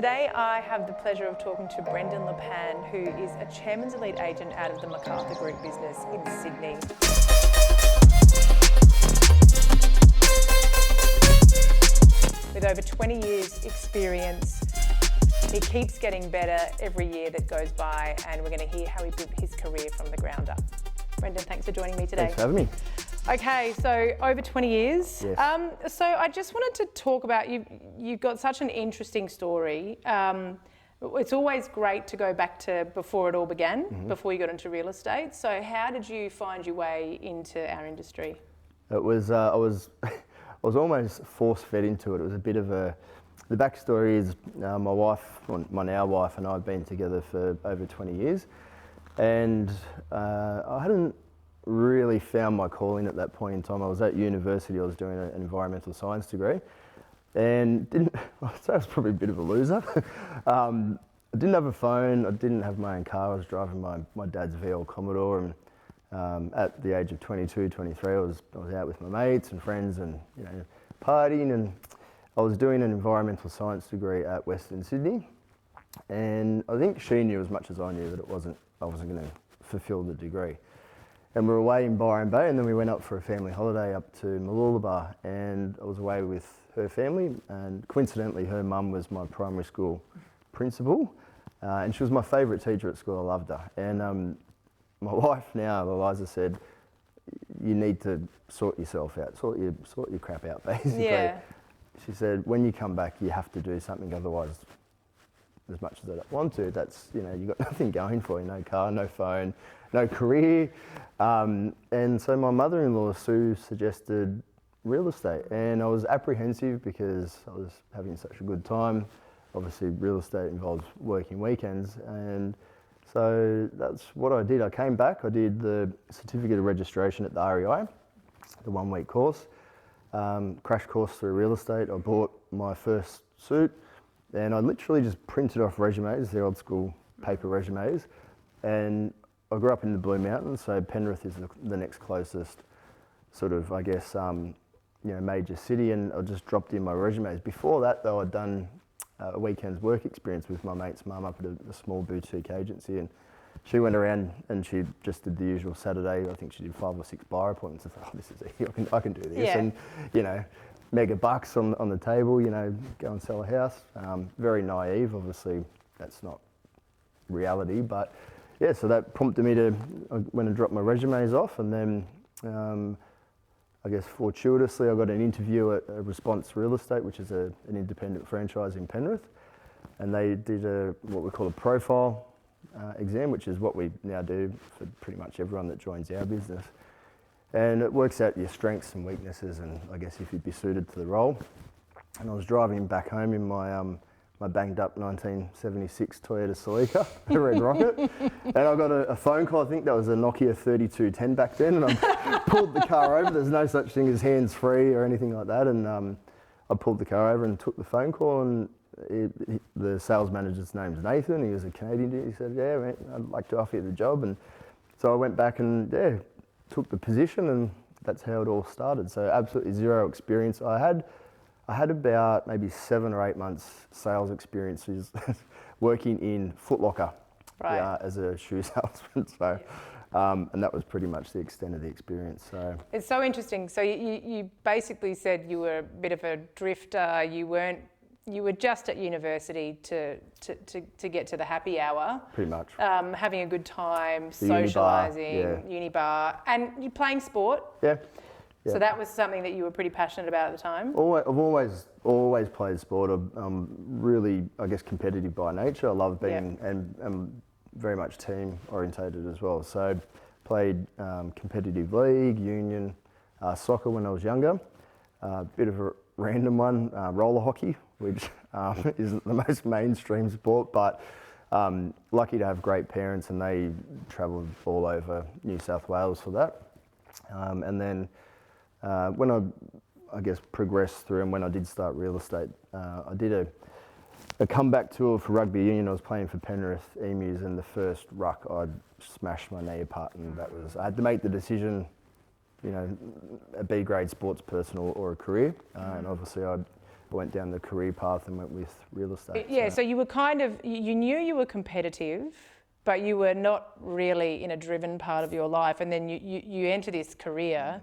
Today I have the pleasure of talking to Brendan Lappan, who is a Chairman's Elite agent out of the Macarthur Group business in Sydney. With over 20 years experience, he keeps getting better every year that goes by, and we're going to hear how he built his career from the ground up. Brendan, thanks for joining me today. Thanks for having me. Okay, so over 20 years. Yes. So I just wanted to talk about, you've got such an interesting story. It's always great to go back to before it all began, before you got into real estate. So how did you find your way into our industry? It was, I was almost force-fed into it. It was a bit of the backstory is my wife, my now wife, and I have been together for over 20 years. And I hadn't really found my calling at that point in time. I was at university, I was doing an environmental science degree, and I'd say I was probably a bit of a loser. I didn't have a phone, I didn't have my own car, I was driving my dad's VL Commodore, and at the age of 22, 23, I was out with my mates and friends and partying, and I was doing an environmental science degree at Western Sydney, and I think she knew as much as I knew that I wasn't going to fulfil the degree. And we were away in Byron Bay, and then we went up for a family holiday up to Mooloolaba, and I was away with her family, and coincidentally her mum was my primary school principal, and she was my favourite teacher at school. I loved her. And my wife now, Eliza, said, you need to sort yourself out, sort your crap out, basically. Yeah. She said, when you come back, you have to do something, otherwise, as much as I don't want to, that's, you've got nothing going for you, no car, no phone, no career. And so my mother-in-law, Sue, suggested real estate, and I was apprehensive because I was having such a good time. Obviously, real estate involves working weekends, and so that's what I did. I came back, I did the certificate of registration at the REI, the 1-week course, crash course through real estate. I bought my first suit, and I literally just printed off resumes, the old school paper resumes, and I grew up in the Blue Mountains, so Penrith is the next closest sort of, I guess, major city, and I just dropped in my resumes. Before that, though, I'd done a weekend's work experience with my mate's mum up at a small boutique agency, and she went around and she just did the usual Saturday. I think she did 5 or 6 buyer appointments. I thought, this is easy, I can do this. Yeah. And, mega bucks on the table, go and sell a house. Very naive, obviously, that's not reality, but yeah, so that prompted me I went and dropped my resumes off, and then I guess fortuitously I got an interview at Response Real Estate, which is an independent franchise in Penrith, and they did what we call a profile exam, which is what we now do for pretty much everyone that joins our business. And it works out your strengths and weaknesses, and I guess if you'd be suited to the role. And I was driving back home in my banged up 1976 Toyota Celica, a Red Rocket, and I got a phone call. I think that was a Nokia 3210 back then, and I pulled the car over. There's no such thing as hands-free or anything like that, and I pulled the car over and took the phone call, and the sales manager's name's Nathan. He was a Canadian dude. He said, yeah, mate, I'd like to offer you the job. And so I went back and took the position, and that's how it all started. So absolutely zero experience. I had about maybe 7 or 8 months sales experiences working in Foot Locker, right, as a shoe salesman. So, and that was pretty much the extent of the experience. So it's so interesting. So you basically said you were a bit of a drifter. You were just at university to get to the happy hour. Pretty much. Having a good time, socialising, uni bar, and you're playing sport. Yeah. So that was something that you were pretty passionate about at the time? I've always played sport. I'm really, I guess, competitive by nature. I love being, and very much team orientated as well. So played competitive league, union, soccer when I was younger. Bit of a random one, roller hockey, which isn't the most mainstream sport, but lucky to have great parents, and they travelled all over New South Wales for that. And then when I guess progressed through, and when I did start real estate, I did a comeback tour for rugby union. I was playing for Penrith Emus, and the first ruck I'd smashed my knee apart, and I had to make the decision, a B grade sports person or a career, and obviously I I went down the career path and went with real estate. Yeah, so you were kind of, you knew you were competitive, but you were not really in a driven part of your life. And then you enter this career,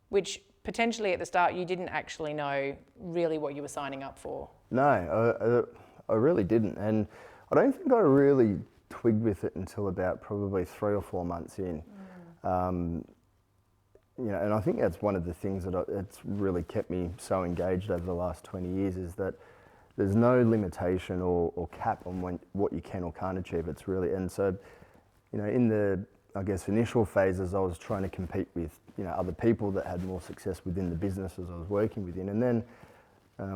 which potentially at the start you didn't actually know really what you were signing up for. No, I really didn't. And I don't think I really twigged with it until about probably 3 or 4 months in. You know, and I think that's one of the things that it's really kept me so engaged over the last 20 years is that there's no limitation or cap on what you can or can't achieve. It's really, and so, you know, in the, I guess, initial phases, I was trying to compete with, you know, other people that had more success within the businesses I was working within. And then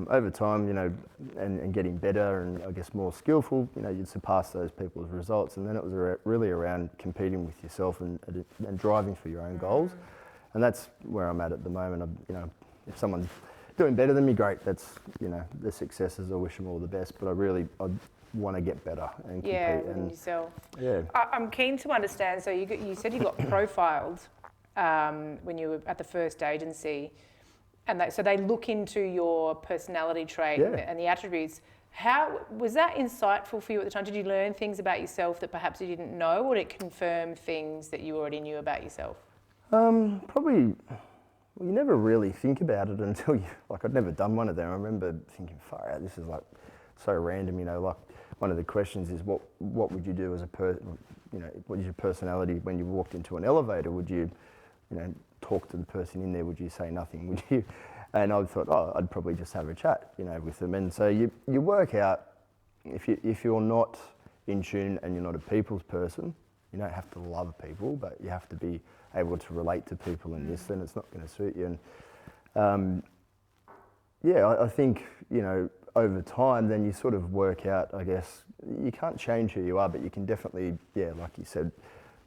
over time, you know, and getting better and I guess more skillful, you know, you'd surpass those people's results. And then it was really around competing with yourself and driving for your own goals. And that's where I'm at the moment. You know, if someone's doing better than me, great. That's, you know, the successes. I wish them all the best. But I want to get better and compete. Yeah, and yourself. Yeah. I'm keen to understand. So you said you got profiled when you were at the first agency, and so they look into your personality trait and the attributes. How was that insightful for you at the time? Did you learn things about yourself that perhaps you didn't know, or did it confirm things that you already knew about yourself? Probably, well, you never really think about it until you, like, I'd never done one of them. I remember thinking, far out, this is like so random, you know, like one of the questions is what would you do as a you know, what is your personality when you walked into an elevator? Would you know, talk to the person in there? Would you say nothing? Would you? And I thought, oh, I'd probably just have a chat, you know, with them. And so you work out if you're not in tune and you're not a people's person, you don't have to love people, but you have to be able to relate to people in this, then it's not going to suit you. And I think, you know, over time, then you sort of work out, I guess, you can't change who you are, but you can definitely, like you said,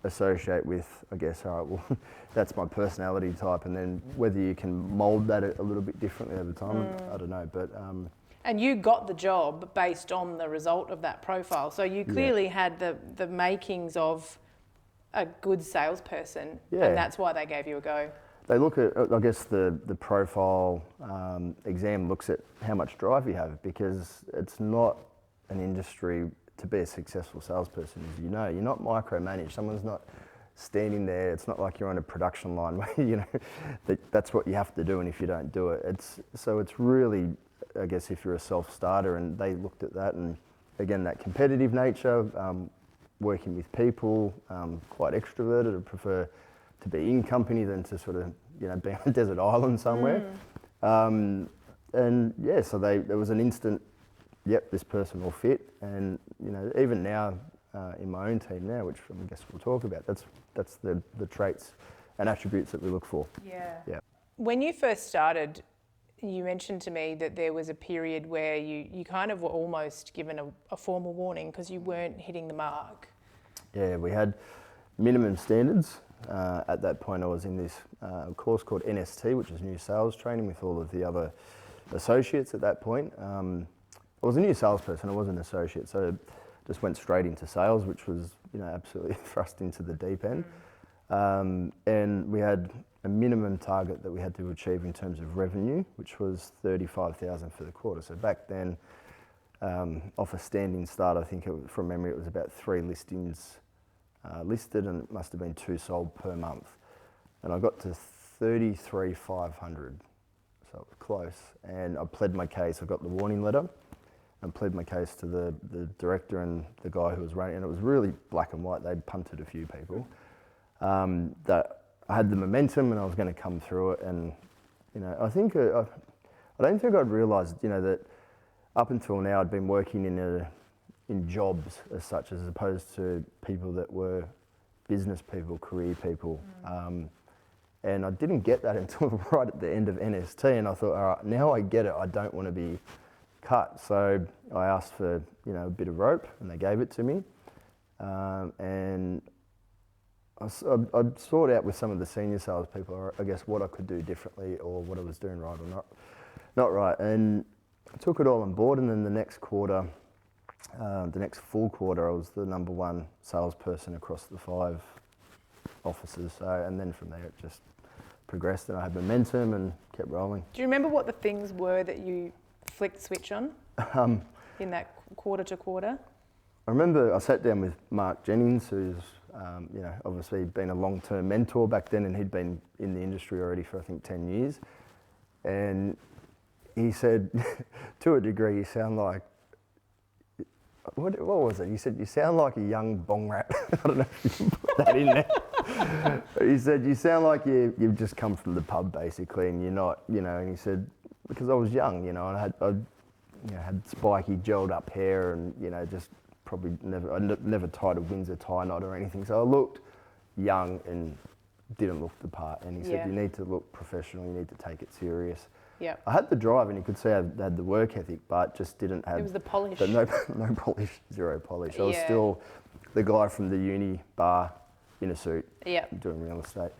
associate with, I guess, all right, well, that's my personality type, and then whether you can mould that a little bit differently over time, I don't know, but... And you got the job based on the result of that profile. So you clearly had the makings of a good salesperson, and that's why they gave you a go. They look at, I guess, the profile exam looks at how much drive you have, because it's not an industry to be a successful salesperson, as you know. You're not micromanaged. Someone's not standing there. It's not like you're on a production line where, you know, that's what you have to do, and if you don't do it, it's really, I guess, if you're a self-starter, and they looked at that, and again, that competitive nature, working with people, quite extroverted. I prefer to be in company than to sort of, you know, be on a desert island somewhere. And yeah, so there was an instant, yep, this person will fit. And, you know, even now in my own team now, which I guess we'll talk about, that's the traits and attributes that we look for. Yeah. When you first started, you mentioned to me that there was a period where you kind of were almost given a formal warning because you weren't hitting the mark. Yeah, we had minimum standards. At that point, I was in this course called NST, which is new sales training, with all of the other associates at that point. I was a new salesperson, I wasn't an associate, so just went straight into sales, which was, you know, absolutely thrust into the deep end. And we had a minimum target that we had to achieve in terms of revenue, which was 35,000 for the quarter. So back then, off a standing start, I think from memory, it was about 3 listings listed, and it must have been 2 sold per month. And I got to 33,500, so it was close. And I pled my case. I got the warning letter and pled my case to the director and the guy who was running, and it was really black and white. They'd punted a few people. That I had the momentum and I was going to come through it. And, you know, I think I don't think I'd realised, you know, that up until now I'd been working in jobs as such, as opposed to people that were business people, career people. And I didn't get that until right at the end of NST, and I thought, all right, now I get it. I don't want to be cut. So I asked for, you know, a bit of rope, and they gave it to me. And I sought out with some of the senior salespeople, I guess, what I could do differently or what I was doing right or not right. And I took it all on board, and then the next quarter, the next full quarter, I was the #1 salesperson across the 5 offices. So, and then from there it just progressed, and I had momentum and kept rolling. Do you remember what the things were that you flicked the switch on in that quarter to quarter? I remember I sat down with Mark Jennings, who's obviously been a long-term mentor back then, and he'd been in the industry already for I think 10 years. And he said, to a degree, you sound like, what was it? He said, you sound like a young bong rat. I don't know if you can put that in there. He said, you sound like you've just come from the pub basically, and you're not, and he said, because I was young, and I had spiky gelled up hair, and just probably never tied a Windsor tie knot or anything. So I looked young and didn't look the part. And he said, you need to look professional, you need to take it serious. Yeah. I had the drive, and you could see I had the work ethic, but just didn't have... It was the polish. No polish, zero polish. I was still the guy from the uni bar in a suit, doing real estate.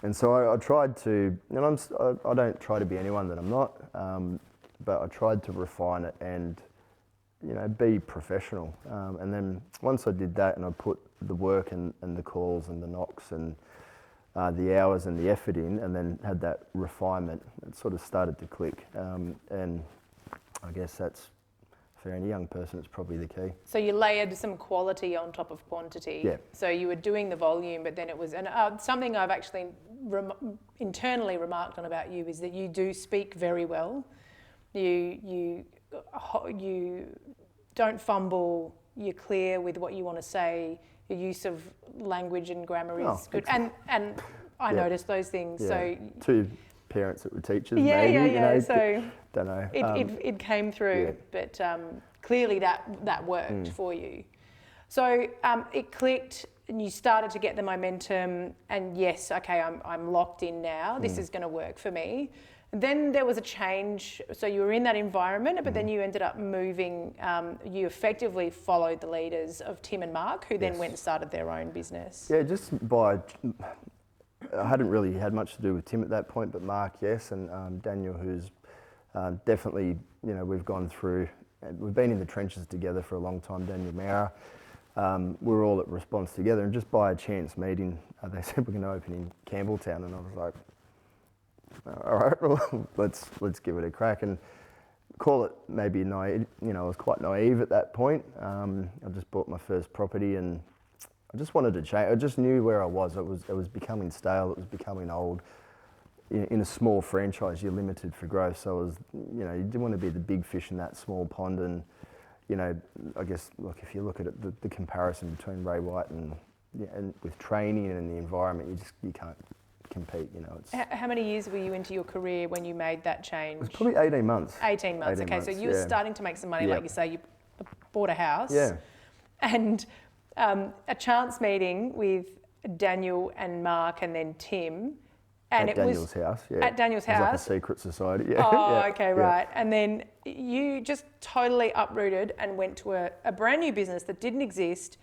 And so I tried to, and I don't try to be anyone that I'm not, but I tried to refine it and, be professional. And then once I did that and I put the work and the calls and the knocks and the hours and the effort in, and then had that refinement, it sort of started to click. And I guess that's, for any young person, it's probably the key. So you layered some quality on top of quantity. Yeah. So you were doing the volume, but then it was, and something I've actually internally remarked on about you is that you do speak very well. You don't fumble. You're clear with what you want to say. Your use of language and grammar is good, and I noticed those things. Yeah. So two parents that were teachers, maybe. So don't know. It came through, but clearly that worked for you. So it clicked, and you started to get the momentum. And yes, okay, I'm locked in now. This is going to work for me. Then there was a change. So you were in that environment, but then you ended up moving. You effectively followed the leaders of Tim and Mark, who then went and started their own business. Yeah, just I hadn't really had much to do with Tim at that point, but Mark, yes, and Daniel, who's definitely, we've gone through, we've been in the trenches together for a long time, Daniel Mara. We were all at Response together, and just by a chance meeting, they said we're going to open in Campbelltown, and I was like, all right, well, let's give it a crack, and call it maybe naive. I was quite naive at that point. I just bought my first property, and I just wanted to change. I just knew where I was. It was becoming stale. It was becoming old. In a small franchise, you're limited for growth. So it was, you didn't want to be the big fish in that small pond. And, I guess, look, if you look at it, the comparison between Ray White and with training and the environment, you can't compete. How many years were you into your career when you made that change? It was probably 18 months. 18 months. Okay, so you were starting to make some money, like you say. You bought a house. Yeah. And a chance meeting with Daniel and Mark and then Tim. And at Daniel's house, yeah. At Daniel's house. It was like a secret society, yeah. Oh, okay, right. And then you just totally uprooted and went to a brand new business that didn't exist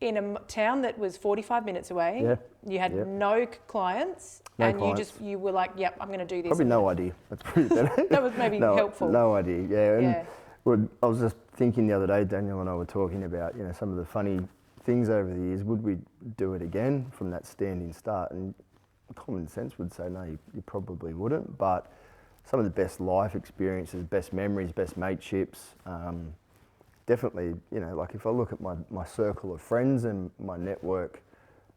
in a town that was 45 minutes away. Yeah. You had no clients. No and clients. You were like, yep, I'm going to do this. Probably no idea. That's pretty better. That was maybe helpful. No idea, yeah. And I was just thinking the other day, Daniel and I were talking about, some of the funny things over the years. Would we do it again from that standing start? And common sense would say, no, you probably wouldn't. But some of the best life experiences, best memories, best mateships, definitely, like if I look at my circle of friends and my network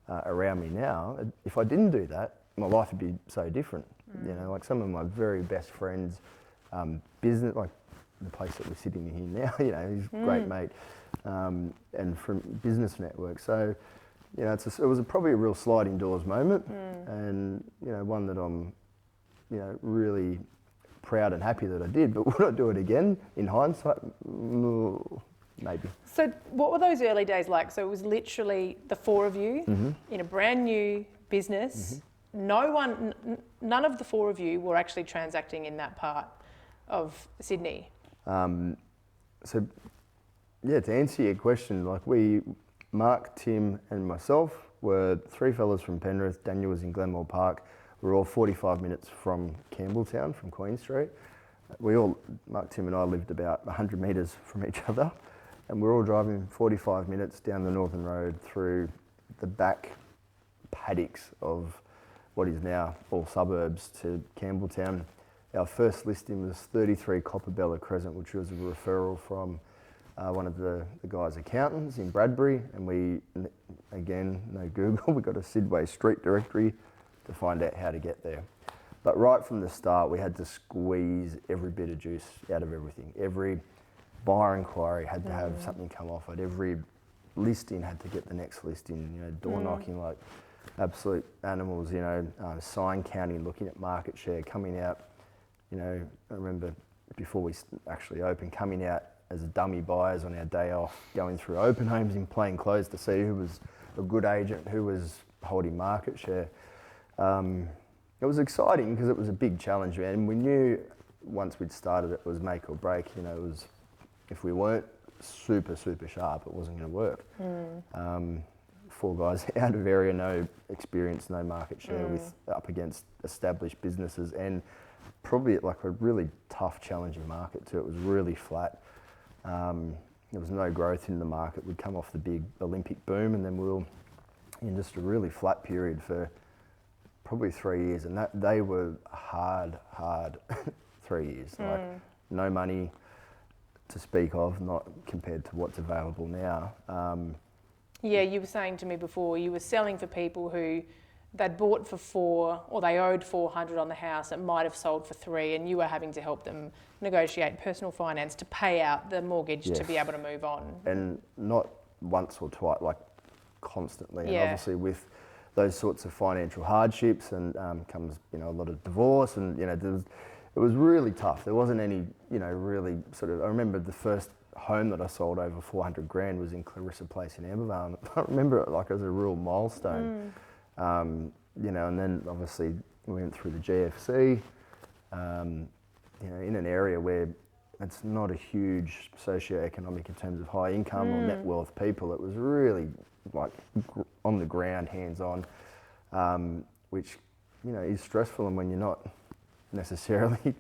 around me now, if I didn't do that, my life would be so different. Like some of my very best friends, business, like the place that we're sitting here now, he's a great mate, and from business network. So, it was probably a real sliding doors moment, and one that I'm, really proud and happy that I did. But would I do it again in hindsight? Maybe. So what were those early days like? So it was literally the four of you in a brand new business. None of the four of you were actually transacting in that part of Sydney. To answer your question, like Mark, Tim and myself were three fellas from Penrith. Daniel was in Glenmore Park. We were all 45 minutes from Campbelltown, from Queen Street. Mark, Tim and I lived about 100 metres from each other, and we were all driving 45 minutes down the Northern Road through the back paddocks of what is now all suburbs to Campbelltown. our first listing was 33 Copperbella Crescent, which was a referral from one of the guys' accountants in Bradbury, and we, again, no Google, we got a Sidway street directory to find out how to get there. But right from the start, we had to squeeze every bit of juice out of everything. Every buyer inquiry had to have something come off it. Every listing had to get the next listing, you know, door knocking like absolute animals, you know, sign counting, looking at market share, coming out, you know, I remember before we actually opened, coming out as dummy buyers on our day off, going through open homes in plain clothes to see who was a good agent, who was holding market share. It was exciting because it was a big challenge, and we knew once we'd started it was make or break. You know, it was, if we weren't super sharp, it wasn't going to work. 4 guys out of area, no experience, no market share, with up against established businesses, and probably like a really tough, challenging market too. It was really flat. There was no growth in the market. We'd come off the big Olympic boom, and then we were in just a really flat period for probably 3 years, and that they were hard 3 years. Like no money to speak of, not compared to what's available now. Yeah, you were saying to me before, you were selling for people who they'd bought for 4, or they owed 400 on the house, it might have sold for 3, and you were having to help them negotiate personal finance to pay out the mortgage to be able to move on. And not once or twice, like constantly. And obviously with those sorts of financial hardships and comes, you know, a lot of divorce, and, you know, it was really tough. There wasn't any, you know, really sort of, I remember the first home that I sold over 400 grand was in Clarissa Place in Ambervale. I remember it like as a real milestone. You know, and then obviously we went through the GFC, you know, in an area where it's not a huge socioeconomic in terms of high income or net wealth people. It was really like on the ground, hands-on, which, you know, is stressful, and when you're not necessarily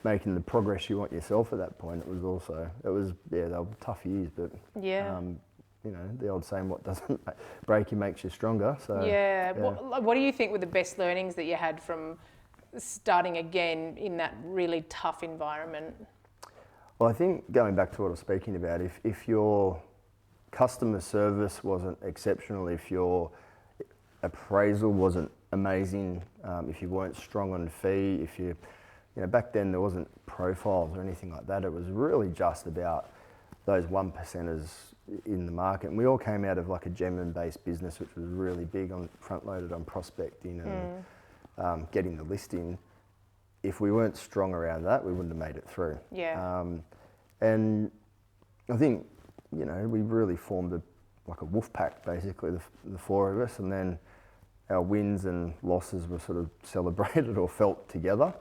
making the progress you want yourself at that point, they were tough years, but you know, the old saying, what doesn't break you makes you stronger. So what do you think were the best learnings that you had from starting again in that really tough environment? Well, I think going back to what I was speaking about, if your customer service wasn't exceptional, if your appraisal wasn't amazing, if you weren't strong on fee, if you know, back then there wasn't profiles or anything like that. It was really just about those 1%ers in the market. And we all came out of like a Gemin-based business, which was really big on front-loaded on prospecting and getting the listing. If we weren't strong around that, we wouldn't have made it through. And I think, you know, we really formed like a wolf pack, basically, the 4 of us, and then our wins and losses were sort of celebrated or felt together.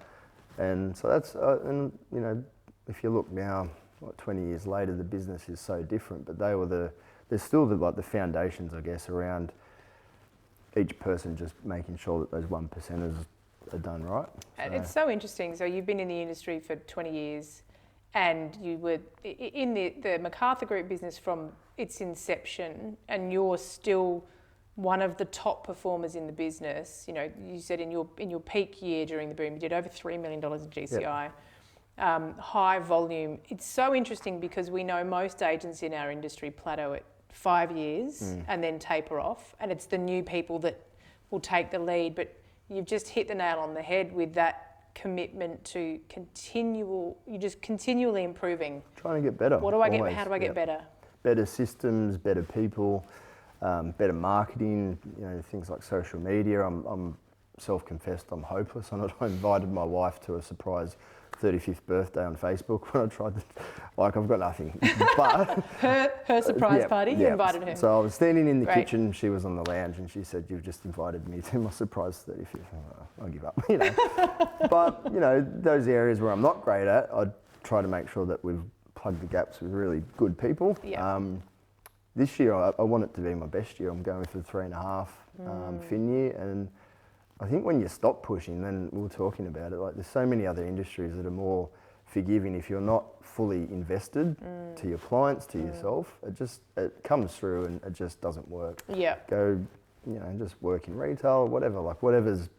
And so that's, and you know, if you look now, like 20 years later, the business is so different, but there's still the foundations, I guess, around each person just making sure that those 1%ers are done right. So. It's so interesting. So you've been in the industry for 20 years, and you were in the Macarthur Group business from its inception, and you're still one of the top performers in the business. You know, you said in your peak year during the boom, you did over $3 million in GCI. High volume. It's so interesting because we know most agents in our industry plateau at 5 years and then taper off, and it's the new people that will take the lead. But you've just hit the nail on the head with that commitment to continually improving. Trying to get better. How do I get better? Better systems, better people, better marketing, you know, things like social media. I'm self-confessed, I'm hopeless on it. I invited my wife to a surprise 35th birthday on Facebook when I tried to, like, I've got nothing. But her surprise party, you invited her. So I was standing in the kitchen, she was on the lounge, and she said, "You've just invited me to my surprise 35th. I'll give up, you know. But, you know, those areas where I'm not great at, I try to make sure that we've plugged the gaps with really good people. This year, I want it to be my best year. I'm going for 3.5 fin year, and I think when you stop pushing, then we were talking about it, like there's so many other industries that are more forgiving. If you're not fully invested to your clients, to yourself, it comes through and it just doesn't work. Go, you know, just work in retail, whatever's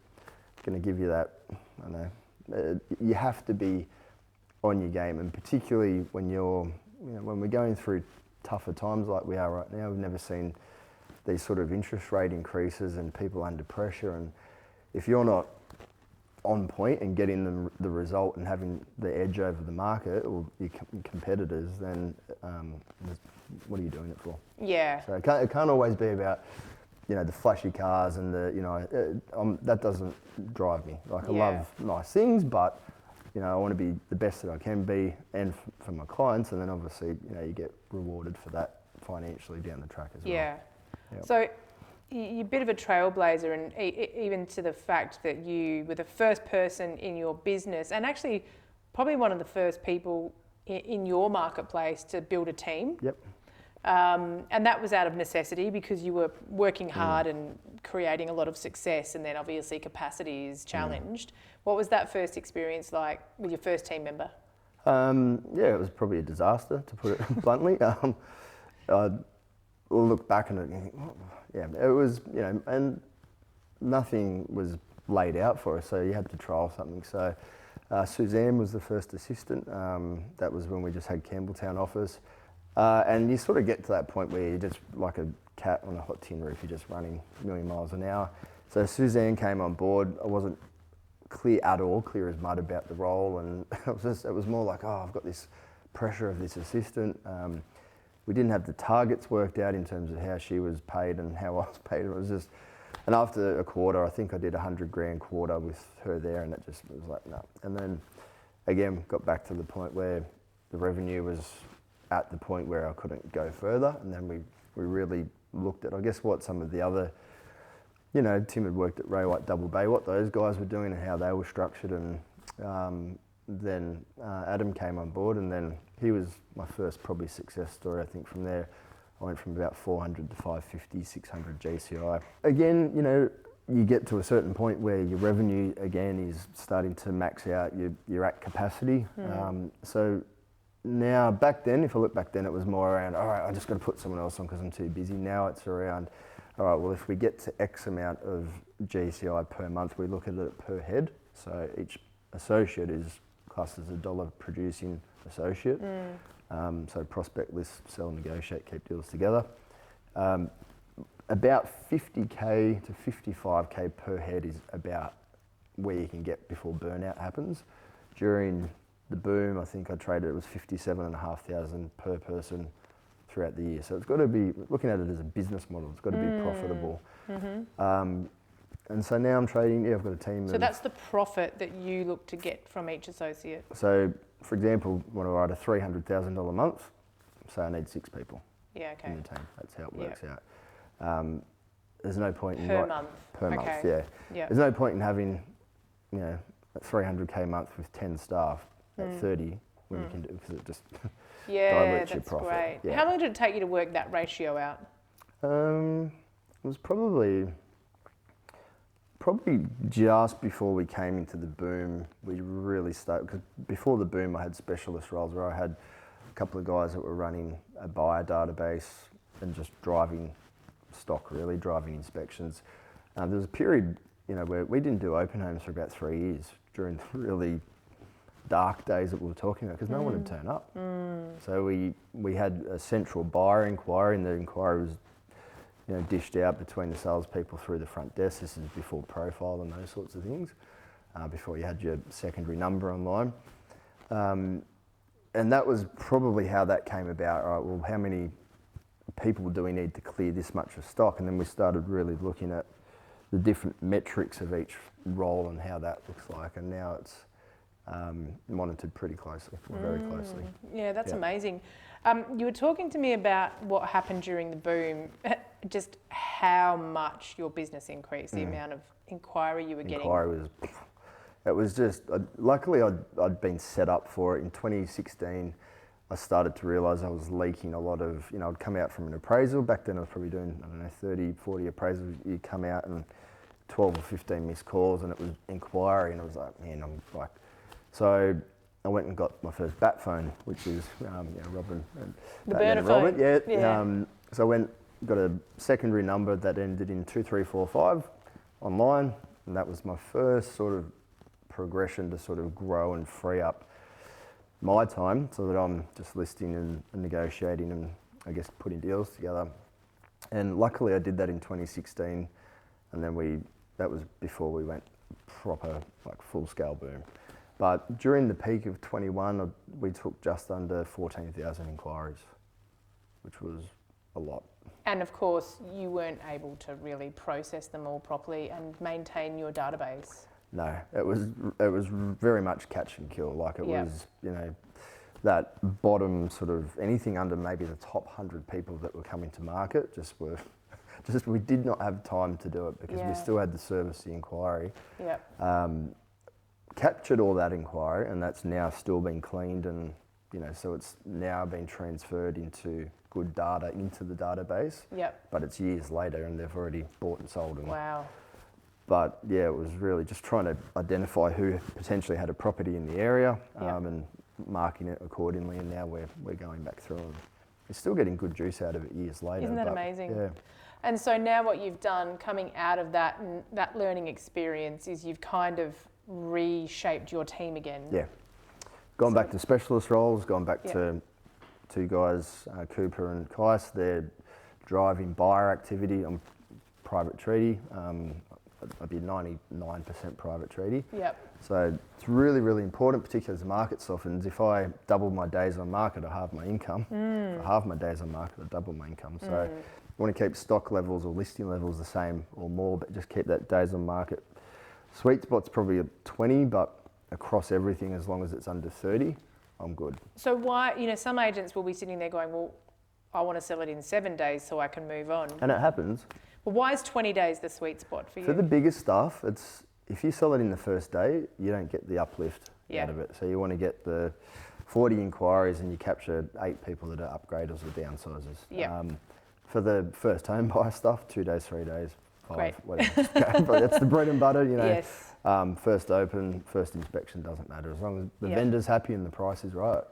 going to give you that, I don't know, you have to be on your game, and particularly when when we're going through tougher times like we are right now. We've never seen these sort of interest rate increases and people under pressure, and if you're not on point and getting the result and having the edge over the market or your competitors, then what are you doing it for? Yeah. So it can't always be about, the flashy cars and that doesn't drive me. Like, I love nice things, but I want to be the best that I can be, and for my clients, and then obviously you get rewarded for that financially down the track as well. Yeah. Yep. So you're a bit of a trailblazer, and even to the fact that you were the first person in your business, and actually probably one of the first people in your marketplace to build a team. Yep. And that was out of necessity because you were working hard and creating a lot of success, and then obviously capacity is challenged. What was that first experience like with your first team member? It was probably a disaster, to put it bluntly. We'll look back on it and think, it was, and nothing was laid out for us, so you had to trial something. So Suzanne was the first assistant. That was when we just had Campbelltown office. And you sort of get to that point where you're just like a cat on a hot tin roof, you're just running a million miles an hour. So Suzanne came on board. I wasn't clear as mud about the role, and it was more like, I've got this pressure of this assistant. We didn't have the targets worked out in terms of how she was paid and how I was paid. It was just, and after a quarter, I think I did $100,000 quarter with her there, and it just was like, no. And then again, got back to the point where the revenue was at the point where I couldn't go further, and then we really looked at, I guess, what some of the other, Tim had worked at Ray White Double Bay, what those guys were doing and how they were structured, and then Adam came on board, and then he was my first probably success story. I think from there I went from about 400 to 550, 600 GCI. Again, you get to a certain point where your revenue again is starting to max out, you're at capacity. So now, back then, if I look back then, it was more around, all right, I just got to put someone else on because I'm too busy. Now it's around, all right, well, if we get to X amount of GCI per month, we look at it per head. So each associate is classed as $1 producing associate. So prospect, list, sell, negotiate, keep deals together. About 50K to 55K per head is about where you can get before burnout happens. During the boom, I think I traded, it was 57,500 per person throughout the year. So it's got to be, looking at it as a business model, it's got to be profitable. And so now I'm trading, I've got a team. So that's the profit that you look to get from each associate? So, for example, when I write a $300,000 month, say I need 6 people in the team. That's how it works out. There's no point in... Per month? Per month, yeah. There's no point in having, a 300K month with 10 staff at 30 when you can do, because it just dilutes your profit. Great. Yeah. How long did it take you to work that ratio out? It was probably just before we came into the boom. We really started, because before the boom I had specialist roles where I had a couple of guys that were running a buyer database and just driving stock, really driving inspections. There was a period, where we didn't do open homes for about 3 years during the really dark days that we were talking about, because no one would turn up. So we had a central buyer inquiry, and the inquiry was dished out between the salespeople through the front desk. This is before profile and those sorts of things, before you had your secondary number online. And that was probably how that came about. All right, well, how many people do we need to clear this much of stock? And then we started really looking at the different metrics of each role and how that looks like. And now it's monitored pretty closely, or very closely. Yeah, that's amazing. You were talking to me about what happened during the boom, just how much your business increased, the amount of inquiry you were getting. It was just, luckily I'd been set up for it. In 2016, I started to realise I was leaking a lot of, I'd come out from an appraisal. Back then I was probably doing, 30, 40 appraisals. You'd come out and 12 or 15 missed calls, and it was inquiry, and it was like, man, so I went and got my first bat phone, which is, Robin. The burner phone. Yeah. So I went, got a secondary number that ended in 2345 online, and that was my first sort of progression to sort of grow and free up my time so that I'm just listing and negotiating and I guess putting deals together. And luckily I did that in 2016, and then that was before we went proper like full scale boom. But during the peak of 21, we took just under 14,000 inquiries, which was a lot. And of course, you weren't able to really process them all properly and maintain your database. No, it was very much catch and kill. Like it was, that bottom sort of anything under maybe the top 100 people that were coming to market we did not have time to do it because we still had to service the inquiry. Captured all that inquiry, and that's now still been cleaned, and so it's now been transferred into good data into the database. But it's years later, and they've already bought and sold them. Wow. But yeah, it was really just trying to identify who potentially had a property in the area and marking it accordingly. And now we're going back through and we're still getting good juice out of it years later. Isn't that amazing? Yeah. And so now what you've done coming out of that learning experience is you've kind of reshaped your team again. Yeah. Gone back to specialist roles, gone back to two guys, Cooper and Kais. They're driving buyer activity. I'm private treaty. I'd be 99% private treaty. So it's really, really important, particularly as the market softens. If I double my days on market, I halve my income. If I halve my days on market, I double my income. So I want to keep stock levels or listing levels the same or more, but just keep that days on market. Sweet spot's probably at 20, but across everything, as long as it's under 30, I'm good. So why, some agents will be sitting there going, well, I want to sell it in 7 days so I can move on. And it happens. Well, why is 20 days the sweet spot for you? For the bigger stuff, it's if you sell it in the first day, you don't get the uplift out of it. So you want to get the 40 inquiries and you capture 8 people that are upgraders or downsizers. For the first home buyer stuff, 2 days, 3 days, 5, whatever. But that's the bread and butter, Yes. First open, first inspection doesn't matter as long as the vendor's happy and the price is right.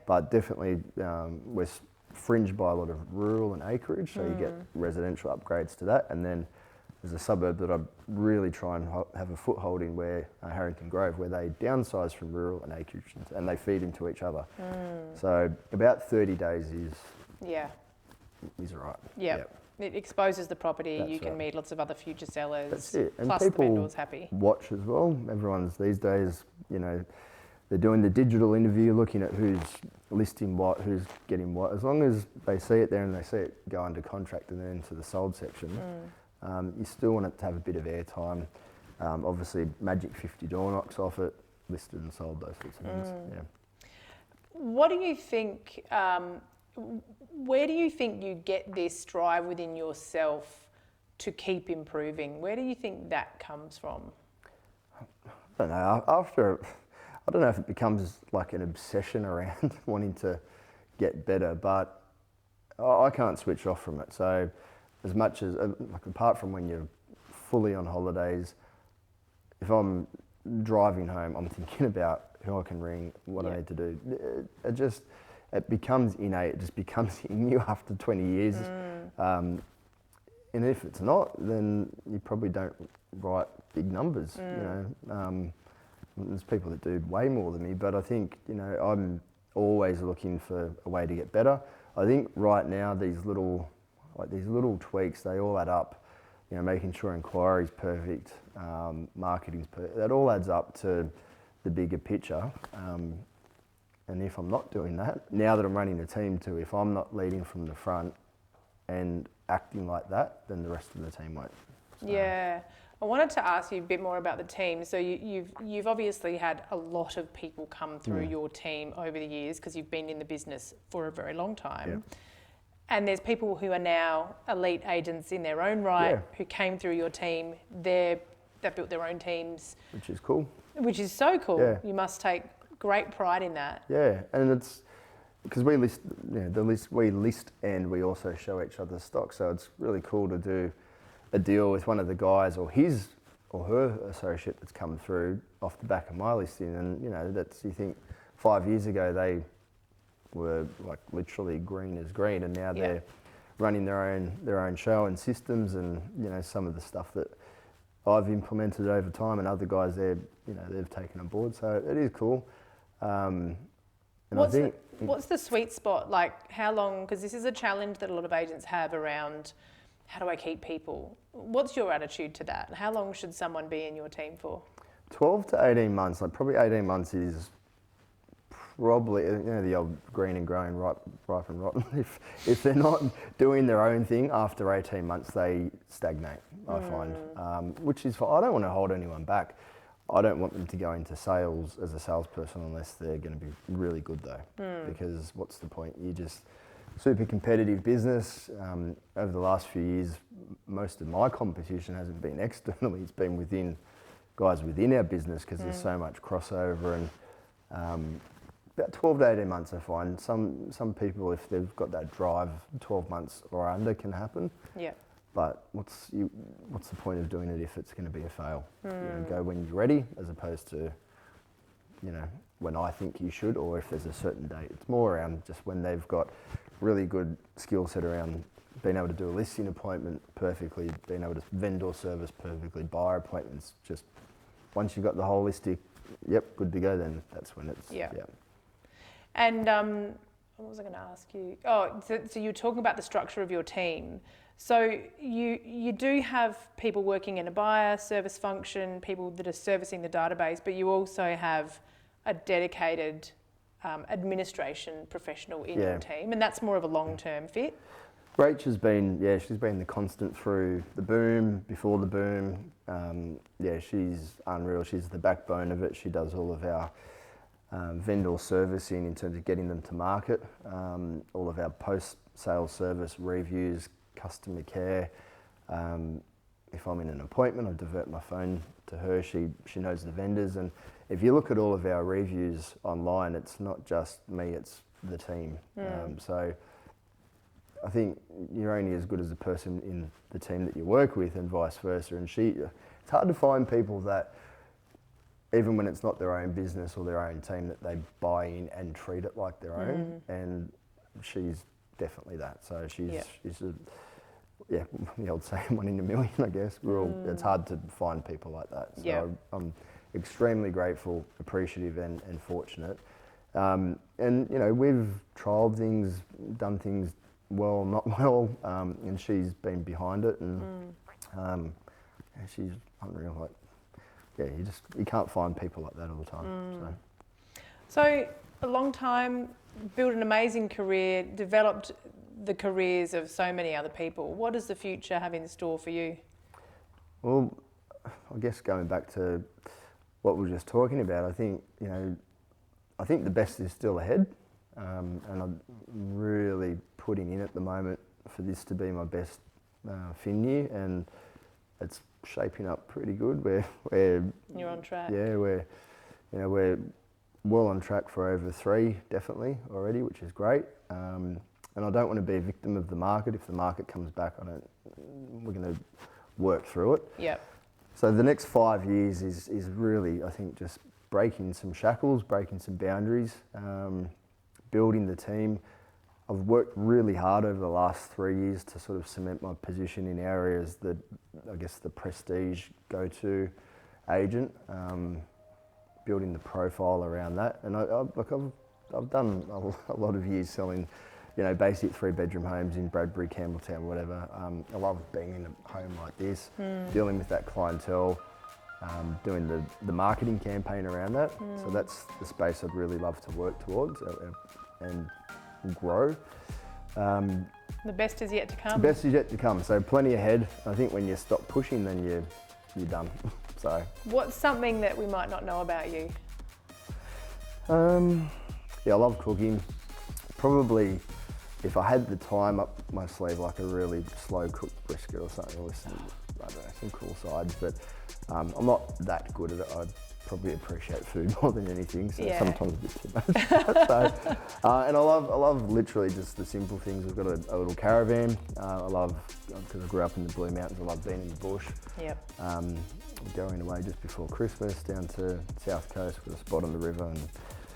But definitely we're fringed by a lot of rural and acreage, so you get residential upgrades to that. And then there's a suburb that I really try and have a foothold in, where Harrington Grove, where they downsize from rural and acreage and they feed into each other. So about 30 days is right. It exposes the property. That's you can meet lots of other future sellers. That's it. And plus the vendor's happy. Watch as well. Everyone's these days, they're doing the digital interview, looking at who's listing what, who's getting what. As long as they see it there and they see it go under contract and then into the sold section, you still want it to have a bit of airtime. Obviously, Magic 50 door knocks off it, listed and sold, those sorts of things. What do you think? Where do you think you get this drive within yourself to keep improving? Where do you think that comes from? I don't know. I don't know if it becomes like an obsession around wanting to get better, but I can't switch off from it. So as much as, apart from when you're fully on holidays, if I'm driving home, I'm thinking about who I can ring, what I need to do. It becomes innate, it just becomes in you after 20 years. And if it's not, then you probably don't write big numbers, There's people that do way more than me, but I think, I'm always looking for a way to get better. I think right now these little tweaks, they all add up. Making sure inquiry's perfect, marketing's perfect. That all adds up to the bigger picture. And if I'm not doing that, now that I'm running a team too, if I'm not leading from the front and acting like that, then the rest of the team won't. So. Yeah. I wanted to ask you a bit more about the team. So you've obviously had a lot of people come through your team over the years because you've been in the business for a very long time. And there's people who are now elite agents in their own right who came through your team. They've built their own teams. Which is cool. Which is so cool. Yeah. You must take great pride in that. Yeah, and it's because we list, we list and we also show each other's stock. So it's really cool to do a deal with one of the guys or his or her associate that's come through off the back of my listing. And you think 5 years ago they were like literally green as green, and now they're running their own show and systems, and some of the stuff that I've implemented over time, and other guys they've taken on board. So it is cool. And what's the sweet spot? Like how long? Because this is a challenge that a lot of agents have around. How do I keep people? What's your attitude to that? How long should someone be in your team for? 12 to 18 months. Like probably 18 months is probably, the old green and growing, ripe and rotten. If they're not doing their own thing after 18 months, they stagnate, I find, which is fine. I don't want to hold anyone back. I don't want them to go into sales as a salesperson unless they're going to be really good though, because what's the point? You just super competitive business. Over the last few years, most of my competition hasn't been externally, it's been within guys within our business because there's so much crossover. And about 12 to 18 months I find. Some people, if they've got that drive, 12 months or under can happen. Yeah. But what's the point of doing it if it's going to be a fail? Go when you're ready as opposed to, when I think you should, or if there's a certain date. It's more around just when they've got really good skill set around being able to do a listing appointment perfectly, being able to vendor service perfectly, buyer appointments. Just once you've got the holistic, good to go, then that's when it's, yeah. And what was I going to ask you? Oh, so you're talking about the structure of your team. So you do have people working in a buyer service function, people that are servicing the database, but you also have a dedicated administration professional in your team, and that's more of a long-term fit. Rach has been, she's been the constant through the boom, before the boom. She's unreal. She's the backbone of it. She does all of our vendor servicing in terms of getting them to market, all of our post-sale service reviews, customer care. If I'm in an appointment, I divert my phone to her. She knows the vendors, and if you look at all of our reviews online, it's not just me, it's the team. So I think you're only as good as the person in the team that you work with, and vice versa. And it's hard to find people that, even when it's not their own business or their own team, that they buy in and treat it like their own. And she's definitely that. So she's the old saying, 1 in a million, I guess. It's hard to find people like that. So I'm extremely grateful, appreciative, and fortunate. And we've trialled things, done things well, not well, and she's been behind it, and she's unreal. You can't find people like that all the time. So a long time, built an amazing career, developed the careers of so many other people. What does the future have in store for you? Well, I guess going back to what we were just talking about, I think the best is still ahead, and I'm really putting in at the moment for this to be my best fin year, and it's shaping up pretty good. You're on track. Yeah, we're well on track for over 3 definitely already, which is great. And I don't want to be a victim of the market. If the market comes back, we're going to work through it. Yep. So the next 5 years is really, I think, just breaking some shackles, breaking some boundaries, building the team. I've worked really hard over the last 3 years to sort of cement my position in areas that, I guess, the prestige go-to agent, building the profile around that. And I've done a lot of years selling, basic 3-bedroom homes in Bradbury, Campbelltown, whatever. I love being in a home like this, dealing with that clientele, doing the marketing campaign around that. So that's the space I'd really love to work towards and grow. The best is yet to come. The best is yet to come. So plenty ahead. I think when you stop pushing, then you're done. So. What's something that we might not know about you? I love cooking. Probably, if I had the time up my sleeve, like a really slow cooked brisket or something, or some cool sides. But I'm not that good at it. I probably appreciate food more than anything, so sometimes a bit too much. And I love literally just the simple things. We've got a little caravan. I love, because I grew up in the Blue Mountains, I love being in the bush. Yep. Going away just before Christmas down to South Coast with a spot on the river, and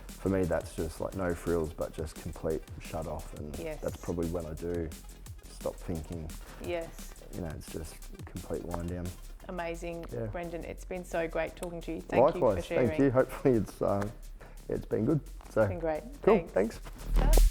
for me that's just like no frills but just complete shut off, and that's probably when I do stop thinking. Yes. It's just complete wind down. Amazing, Yeah. Brendan. It's been so great talking to you. Thank you Likewise, for sharing. thank you. Hopefully it's been good. So It's been great. cool. Thanks. Thanks.